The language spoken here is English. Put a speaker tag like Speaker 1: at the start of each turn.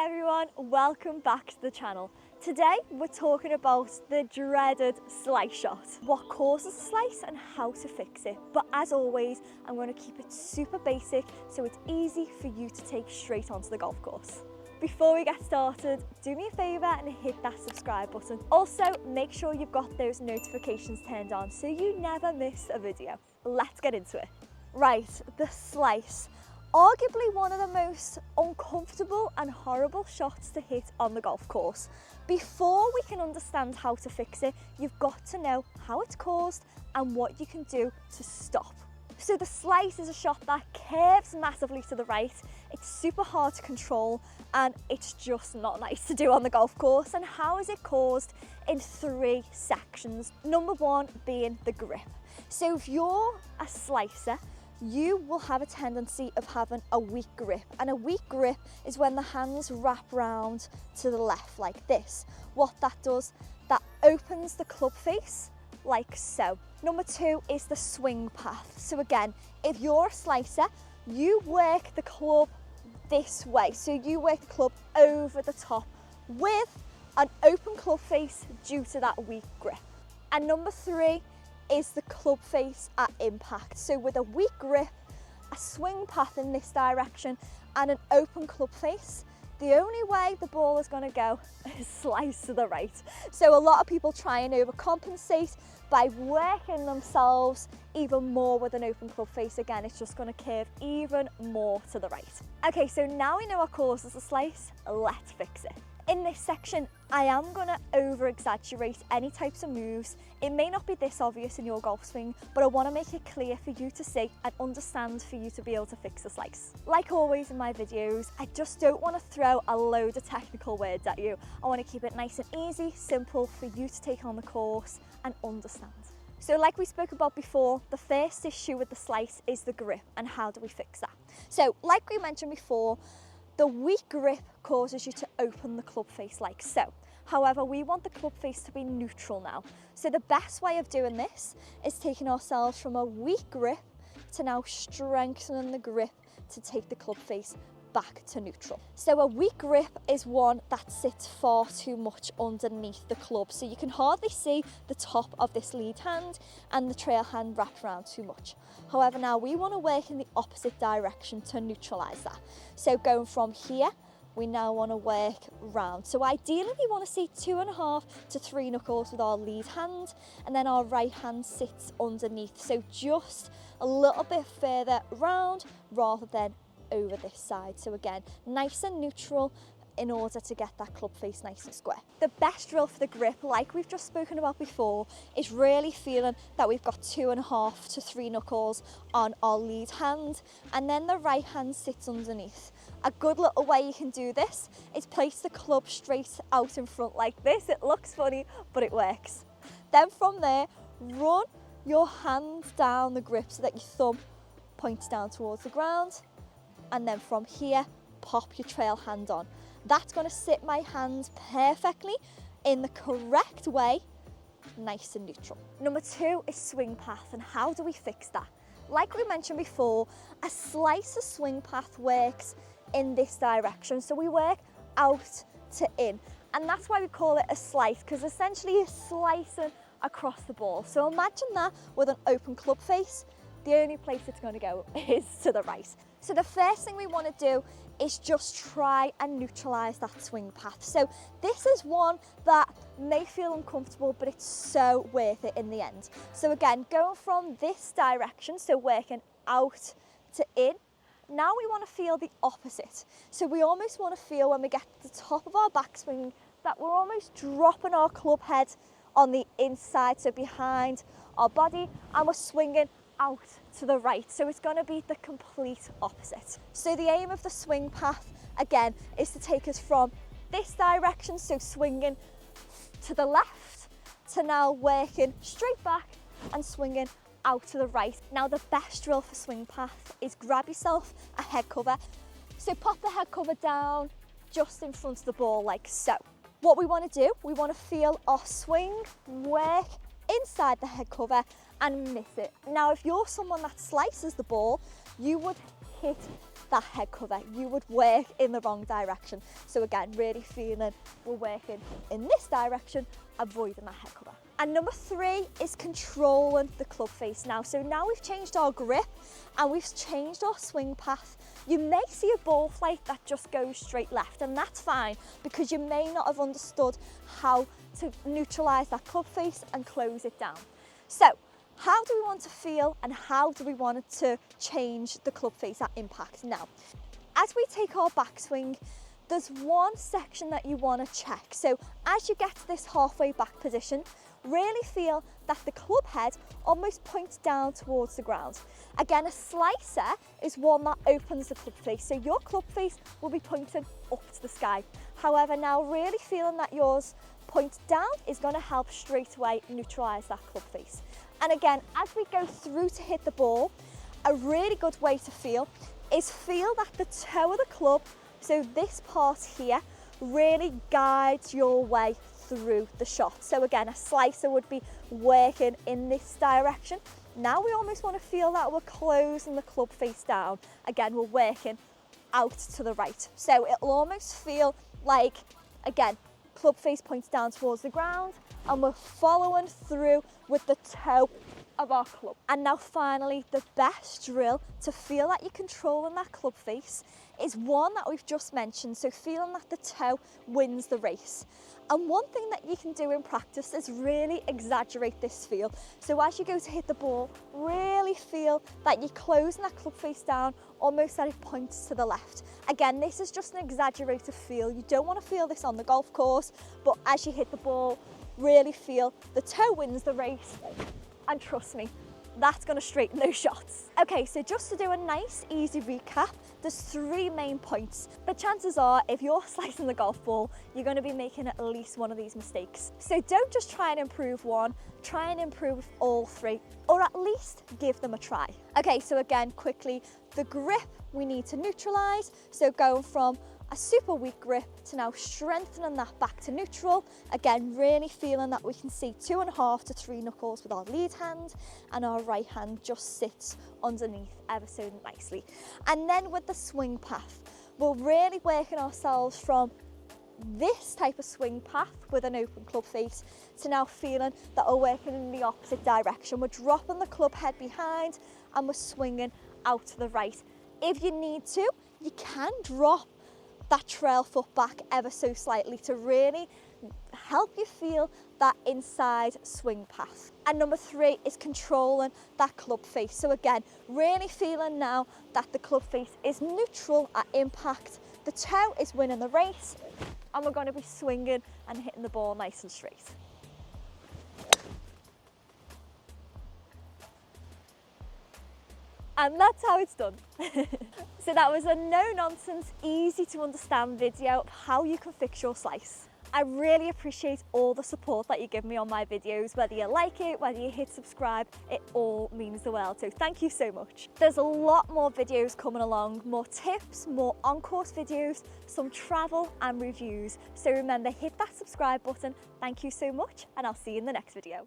Speaker 1: Hi everyone, welcome back to the channel. Today we're talking about the dreaded slice shot, what causes a slice and how to fix it. But as always, I'm going to keep it super basic so it's easy for you to take straight onto the golf course. Before we get started, do me a favour and hit that subscribe button. Also, make sure you've got those notifications turned on so you never miss a video. Let's get into it. Right, the slice. Arguably one of the most uncomfortable and horrible shots to hit on the golf course. Before we can understand how to fix it, you've got to know how it's caused and what you can do to stop. So the slice is a shot that curves massively to the right. It's super hard to control and it's just not nice to do on the golf course. And how is it caused? In three sections. Number one being the grip. So if you're a slicer, you will have a tendency of having a weak grip, and a weak grip is when the hands wrap round to the left like this. What that does, that opens the club face like so. Number two is the swing path. So again, if you're a slicer, you work the club this way. So you work the club over the top with an open club face due to that weak grip. And number three is the club face at impact. So with a weak grip, a swing path in this direction and an open club face, the only way the ball is going to go is slice to the right. So a lot of people try and overcompensate by working themselves even more with an open club face. Again, it's just going to curve even more to the right. Okay, so now we know what causes a slice, let's fix it. In this section, I am going to over-exaggerate any types of moves. It may not be this obvious in your golf swing, but I want to make it clear for you to see and understand for you to be able to fix the slice. Like always in my videos, I just don't want to throw a load of technical words at you. I want to keep it nice and easy, simple for you to take on the course and understand. So like we spoke about before, the first issue with the slice is the grip, and how do we fix that? So like we mentioned before, the weak grip causes you to open the club face like so. However, we want the club face to be neutral now. So the best way of doing this is taking ourselves from a weak grip to now strengthening the grip to take the club face back to neutral. So a weak grip is one that sits far too much underneath the club. So you can hardly see the top of this lead hand and the trail hand wrapped around too much. However, now we want to work in the opposite direction to neutralize that. So going from here, we now want to work round. So ideally we want to see 2.5 to 3 knuckles with our lead hand, and then our right hand sits underneath. So just a little bit further round rather than over this side. So again, nice and neutral in order to get that club face nice and square. The best drill for the grip, like we've just spoken about before, is really feeling that we've got 2.5 to 3 knuckles on our lead hand, and then the right hand sits underneath. A good little way you can do this is place the club straight out in front like this. It looks funny, but it works. Then from there, run your hand down the grip so that your thumb points down towards the ground. And then from here, pop your trail hand on. That's going to sit my hands perfectly in the correct way, nice and neutral. Number two is swing path, and how do we fix that? Like we mentioned before, a slice of swing path works in this direction. So we work out to in, and that's why we call it a slice, because essentially you're slicing across the ball. So imagine that with an open club face. The only place it's going to go is to the right. So the first thing we want to do is just try and neutralize that swing path. So this is one that may feel uncomfortable, but it's so worth it in the end. So again, going from this direction, so working out to in, now we want to feel the opposite. So we almost want to feel when we get to the top of our backswing that we're almost dropping our club head on the inside, so behind our body, and we're swinging out to the right. So it's going to be the complete opposite. So the aim of the swing path again is to take us from this direction, so swinging to the left, to now working straight back and swinging out to the right. Now the best drill for swing path is grab yourself a head cover. So pop the head cover down just in front of the ball like so. What we want to do, we want to feel our swing work inside the head cover and miss it. Now if you're someone that slices the ball, you would hit that head cover, you would work in the wrong direction. So again, really feeling we're working in this direction, avoiding that head cover. And number 3 is controlling the club face now. So now we've changed our grip and we've changed our swing path. You may see a ball flight that just goes straight left, and that's fine because you may not have understood how to neutralise that club face and close it down. So how do we want to feel and how do we want it to change the club face at impact? Now, as we take our backswing, there's one section that you want to check. So as you get to this halfway back position, really feel that the club head almost points down towards the ground. Again, a slicer is one that opens the club face, so your club face will be pointing up to the sky. However, now really feeling that yours points down is going to help straight away neutralise that club face. And again, as we go through to hit the ball, a really good way to feel that the toe of the club, so this part here, really guides your way through the shot. So again, a slicer would be working in this direction. Now we almost want to feel that we're closing the club face down. Again, we're working out to the right. So it'll almost feel like, again, club face points down towards the ground and we're following through with the toe of our club. And now finally, the best drill to feel that you're controlling that club face is one that we've just mentioned, so feeling that the toe wins the race. And one thing that you can do in practice is really exaggerate this feel. So as you go to hit the ball, really feel that you're closing that club face down, almost that it points to the left. Again, this is just an exaggerated feel. You don't want to feel this on the golf course, but as you hit the ball, really feel the toe wins the race. And trust me, that's going to straighten those shots. Okay, so just to do a nice easy recap, there's 3 main points. The chances are if you're slicing the golf ball, you're going to be making at least one of these mistakes. So don't just try and improve one, try and improve all 3, or at least give them a try. Okay, so again, quickly, the grip we need to neutralise. So going from a super weak grip to now strengthening that back to neutral. Again, really feeling that we can see 2.5 to 3 knuckles with our lead hand, and our right hand just sits underneath ever so nicely. And then with the swing path, we're really working ourselves from this type of swing path with an open club face to now feeling that we're working in the opposite direction. We're dropping the club head behind and we're swinging out to the right. If you need to, you can drop that trail foot back ever so slightly to really help you feel that inside swing path. And number 3 is controlling that club face. So again, really feeling now that the club face is neutral at impact, the toe is winning the race, and we're going to be swinging and hitting the ball nice and straight. And that's how it's done. So that was a no-nonsense, easy to understand video of how you can fix your slice. I really appreciate all the support that you give me on my videos, whether you like it, whether you hit subscribe, it all means the world. So thank you so much. There's a lot more videos coming along, more tips, more on-course videos, some travel and reviews. So remember, hit that subscribe button. Thank you so much, and I'll see you in the next video.